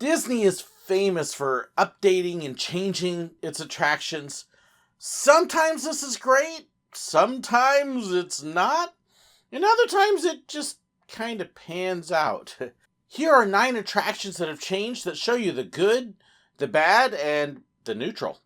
Disney is famous for updating and changing its attractions. Sometimes this is great, sometimes it's not, and other times it just kind of pans out. Here are 9 attractions that have changed that show you the good, the bad, and the neutral.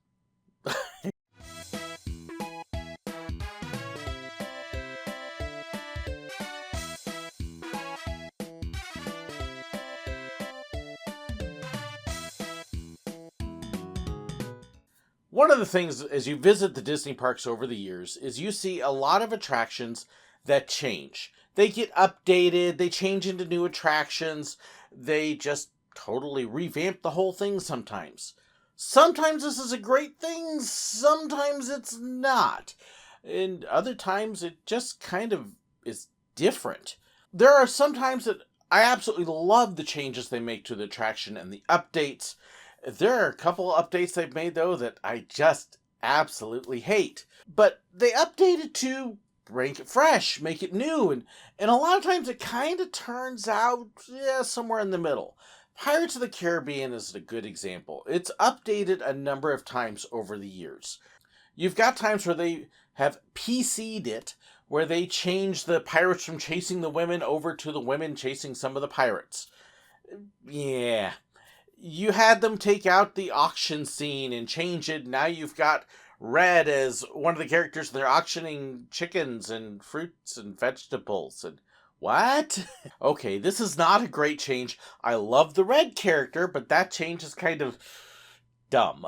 One of the things as you visit the Disney parks over the years is you see a lot of attractions that change. They get updated, they change into new attractions, they just totally revamp the whole thing sometimes. Sometimes this is a great thing, sometimes it's not. And other times it just kind of is different. There are some times that I absolutely love the changes they make to the attraction and the updates. There are a couple of updates they've made, though, that I just absolutely hate. But they updated to make it fresh, make it new, and a lot of times it kind of turns out, somewhere in the middle. Pirates of the Caribbean is a good example. It's updated a number of times over the years. You've got times where they have PC'd it, where they change the pirates from chasing the women over to the women chasing some of the pirates. Yeah. You had them take out the auction scene and change it. Now you've got Red as one of the characters. They're auctioning chickens and fruits and vegetables. And what? Okay, this is not a great change. I love the Red character, but that change is kind of dumb,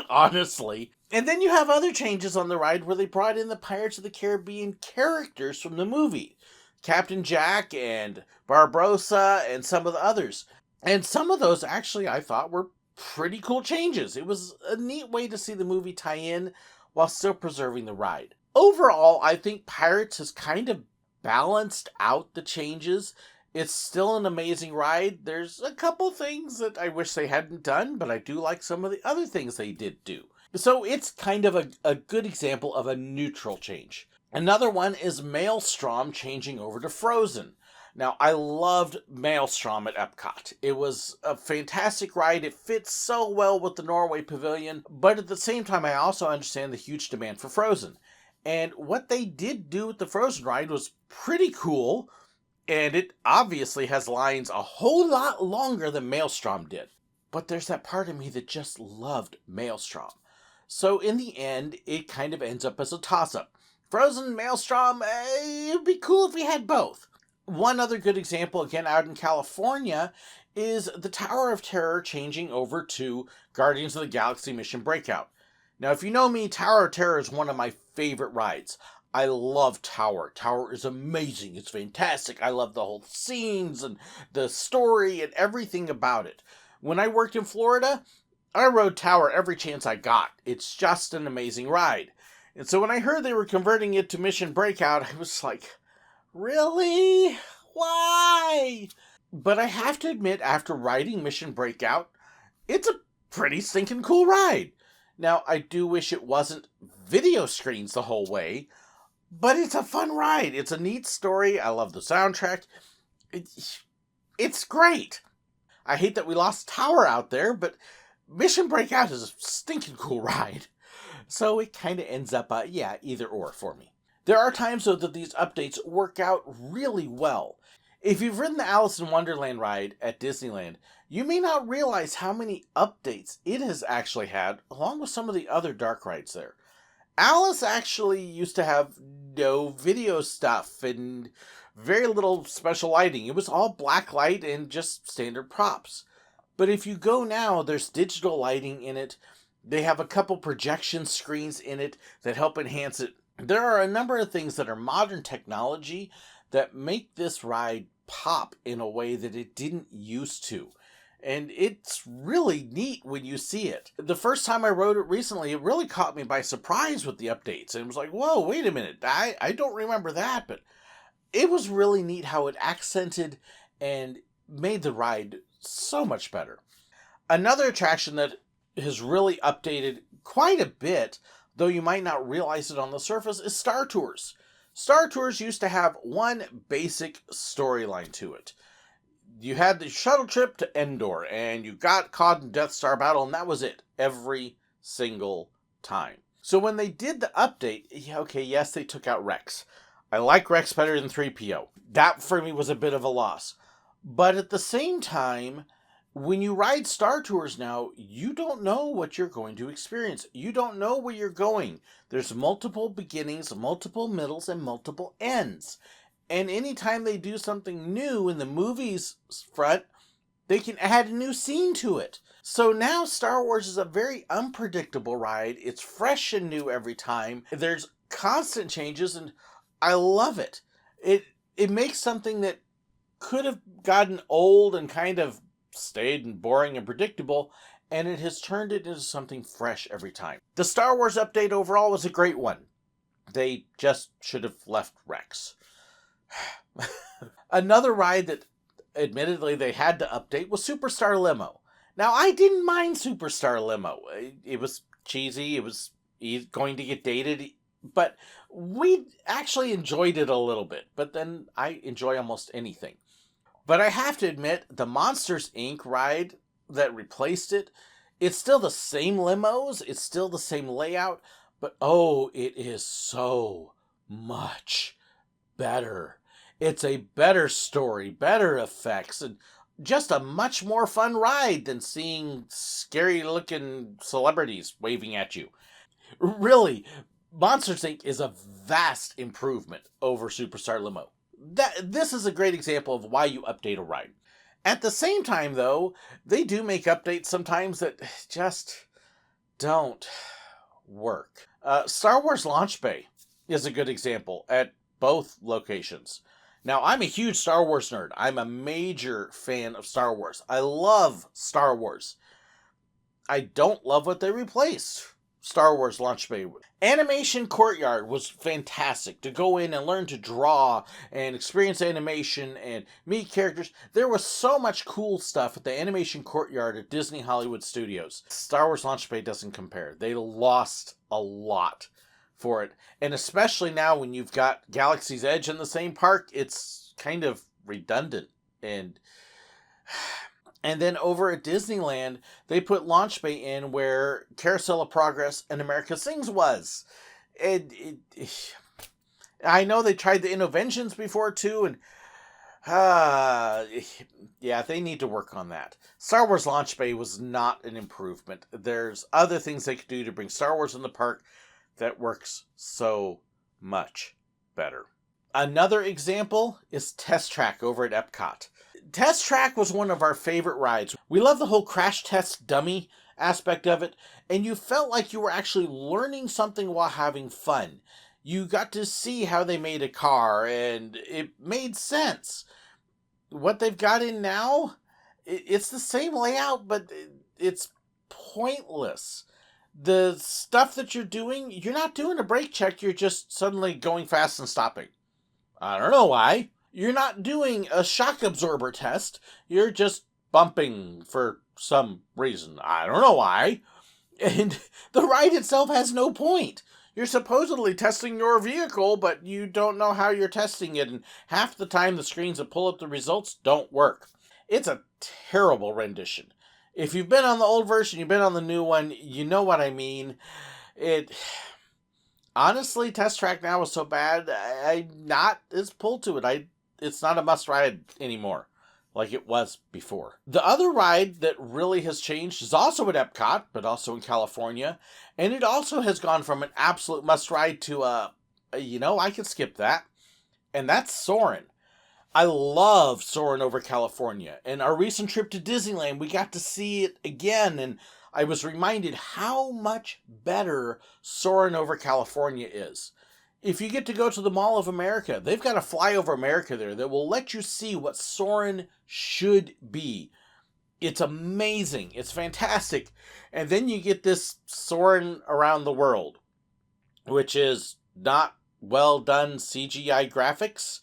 honestly. And then you have other changes on the ride where they brought in the Pirates of the Caribbean characters from the movie. Captain Jack and Barbossa and some of the others. And some of those actually I thought were pretty cool changes. It was a neat way to see the movie tie in while still preserving the ride. Overall, I think Pirates has kind of balanced out the changes. It's still an amazing ride. There's a couple things that I wish they hadn't done, but I do like some of the other things they did do. So it's kind of a good example of a neutral change. Another one is Maelstrom changing over to Frozen. Now, I loved Maelstrom at Epcot. It was a fantastic ride. It fits so well with the Norway Pavilion, but at the same time, I also understand the huge demand for Frozen. And what they did do with the Frozen ride was pretty cool, and it obviously has lines a whole lot longer than Maelstrom did. But there's that part of me that just loved Maelstrom. So in the end, it kind of ends up as a toss-up. Frozen, Maelstrom, it would be cool if we had both. One other good example, again out in California, is the Tower of Terror changing over to Guardians of the Galaxy Mission Breakout. Now, if you know me, Tower of Terror is one of my favorite rides. I love Tower. Tower is amazing. It's fantastic. I love the whole scenes and the story and everything about it. When I worked in Florida, I rode Tower every chance I got. It's just an amazing ride. And so when I heard they were converting it to Mission Breakout, I was like, really? Why? But I have to admit, after riding Mission Breakout, it's a pretty stinking cool ride. Now, I do wish it wasn't video screens the whole way, but it's a fun ride. It's a neat story. I love the soundtrack. It's great. I hate that we lost Tower out there, but Mission Breakout is a stinking cool ride. So it kind of ends up, either or for me. There are times, though, that these updates work out really well. If you've ridden the Allison Wonderland ride at Disneyland, you may not realize how many updates it has actually had, along with some of the other dark rides there. Alice actually used to have no video stuff and very little special lighting. It was all black light and just standard props. But if you go now, there's digital lighting in it. They have a couple projection screens in it that help enhance it. There are a number of things that are modern technology that make this ride pop in a way that it didn't used to. And it's really neat when you see it. The first time I rode it recently, it really caught me by surprise with the updates. And it was like, whoa, wait a minute. I don't remember that. But it was really neat how it accented and made the ride so much better. Another attraction that has really updated quite a bit, though you might not realize it on the surface, is Star Tours. Star Tours used to have one basic storyline to it. you had the shuttle trip to Endor, and you got caught in Death Star battle, and that was it. Every single time. So when they did the update, okay, yes, they took out Rex. I like Rex better than 3PO. That, for me, was a bit of a loss. But at the same time, when you ride Star Tours now, you don't know what you're going to experience. You don't know where you're going. There's multiple beginnings, multiple middles, and multiple ends. And anytime they do something new in the movies front, they can add a new scene to it. So now Star Wars is a very unpredictable ride. It's fresh and new every time. There's constant changes, and I love it. It makes something that could have gotten old and kind of stayed and boring and predictable, and it has turned it into something fresh every time. The Star Wars update overall was a great one. They just should have left Rex. Another ride that admittedly they had to update was Superstar Limo. Now, I didn't mind Superstar Limo. It was cheesy, it was going to get dated, but we actually enjoyed it a little bit. But then I enjoy almost anything. But I have to admit, the Monsters, Inc. ride that replaced it, it's still the same limos, it's still the same layout, but oh, it is so much better. It's a better story, better effects, and just a much more fun ride than seeing scary-looking celebrities waving at you. Really, Monsters, Inc. is a vast improvement over Superstar Limo. This is a great example of why you update a ride. At the same time, though, they do make updates sometimes that just don't work. Star Wars Launch Bay is a good example at both locations. Now, I'm a huge Star Wars nerd. I'm a major fan of Star Wars. I love Star Wars. I don't love what they replaced Star Wars Launch Bay with. Animation Courtyard was fantastic to go in and learn to draw and experience animation and meet characters. There was so much cool stuff at the Animation Courtyard at Disney Hollywood Studios. Star Wars Launch Bay doesn't compare. They lost a lot for it. And especially now when you've got Galaxy's Edge in the same park, it's kind of redundant. And then over at Disneyland, they put Launch Bay in where Carousel of Progress and America Sings was. I know they tried the Innoventions before too, and yeah, they need to work on that. Star Wars Launch Bay was not an improvement. There's other things they could do to bring Star Wars in the park that works so much better. Another example is Test Track over at Epcot. Test Track was one of our favorite rides. We love the whole crash test dummy aspect of it, and you felt like you were actually learning something while having fun. You got to see how they made a car, and it made sense. What they've got in now, it's the same layout, but it's pointless. The stuff that you're doing, you're not doing a brake check, you're just suddenly going fast and stopping. I don't know why. You're not doing a shock absorber test, you're just bumping for some reason. I don't know why. And the ride itself has no point. You're supposedly testing your vehicle, but you don't know how you're testing it, and half the time the screens that pull up the results don't work. It's a terrible rendition. If you've been on the old version, you've been on the new one, you know what I mean. Honestly, Test Track now is so bad, I'm not as pulled to it. It's not a must-ride anymore, like it was before. The other ride that really has changed is also at Epcot, but also in California, and it also has gone from an absolute must-ride to I could skip that, and that's Soarin'. I love Soarin' over California, and our recent trip to Disneyland, we got to see it again, and I was reminded how much better Soarin' over California is. If you get to go to the Mall of America, they've got a Flyover America there that will let you see what Soarin' should be. It's amazing. It's fantastic. And then you get this Soarin' around the world, which is not well done CGI graphics,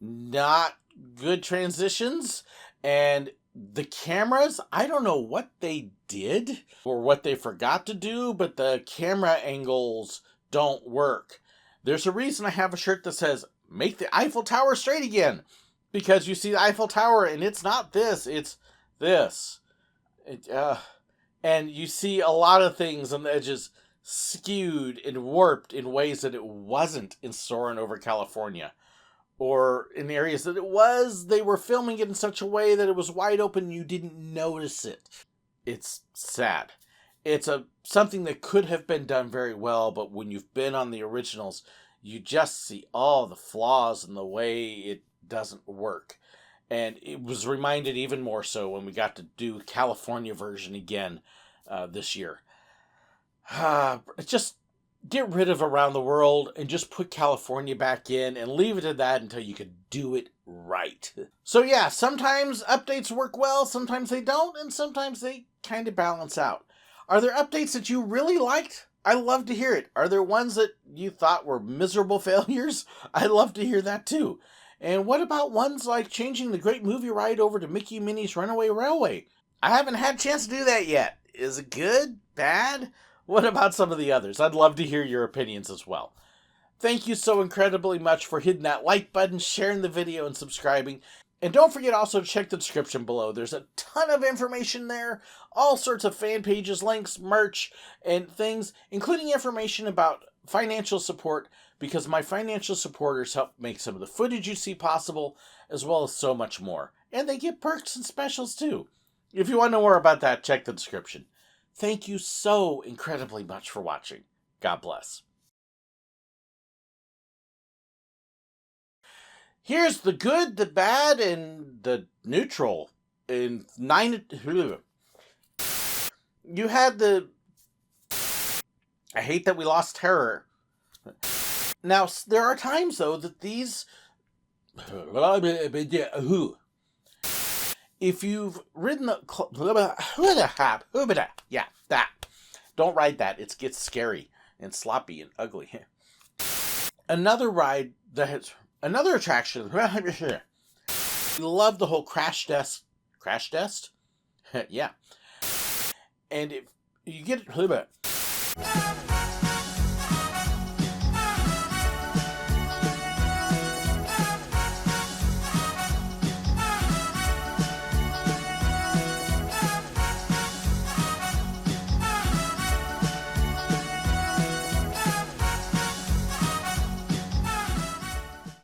not good transitions, and the cameras, I don't know what they did or what they forgot to do, but the camera angles don't work. There's a reason I have a shirt that says, "Make the Eiffel Tower straight again." because you see the Eiffel Tower and it's not this, it's this. And you see a lot of things on the edges skewed and warped in ways that it wasn't in soaring over California. Or in areas that it was, they were filming it in such a way that it was wide open and you didn't notice it. It's sad. It's something that could have been done very well, but when you've been on the originals, you just see all the flaws in the way it doesn't work. And it was reminded even more so when we got to do California version again this year. Just get rid of Around the World and just put California back in and leave it at that until you could do it right. So yeah, sometimes updates work well, sometimes they don't, and sometimes they kind of balance out. Are there updates that you really liked? I love to hear it. Are there ones that you thought were miserable failures? I love to hear that too. And what about ones like changing the Great Movie Ride over to Mickey and Minnie's Runaway Railway? I haven't had a chance to do that yet. Is it good? Bad? What about some of the others? I'd love to hear your opinions as well. Thank you so incredibly much for hitting that like button, sharing the video, and subscribing. And don't forget also to check the description below. There's a ton of information there. All sorts of fan pages, links, merch, and things, including information about financial support, because my financial supporters help make some of the footage you see possible, as well as so much more. And they get perks and specials too. If you want to know more about that, check the description. Thank you so incredibly much for watching. God bless. Here's the good, the bad, and the neutral. In 9... You had the... I hate that we lost terror. Now, there are times, though, that these... If you've ridden the... Yeah, that. Don't ride that. It gets scary and sloppy and ugly. Another ride that has... Another attraction. We love the whole crash test. Crash test? Yeah. And if you get...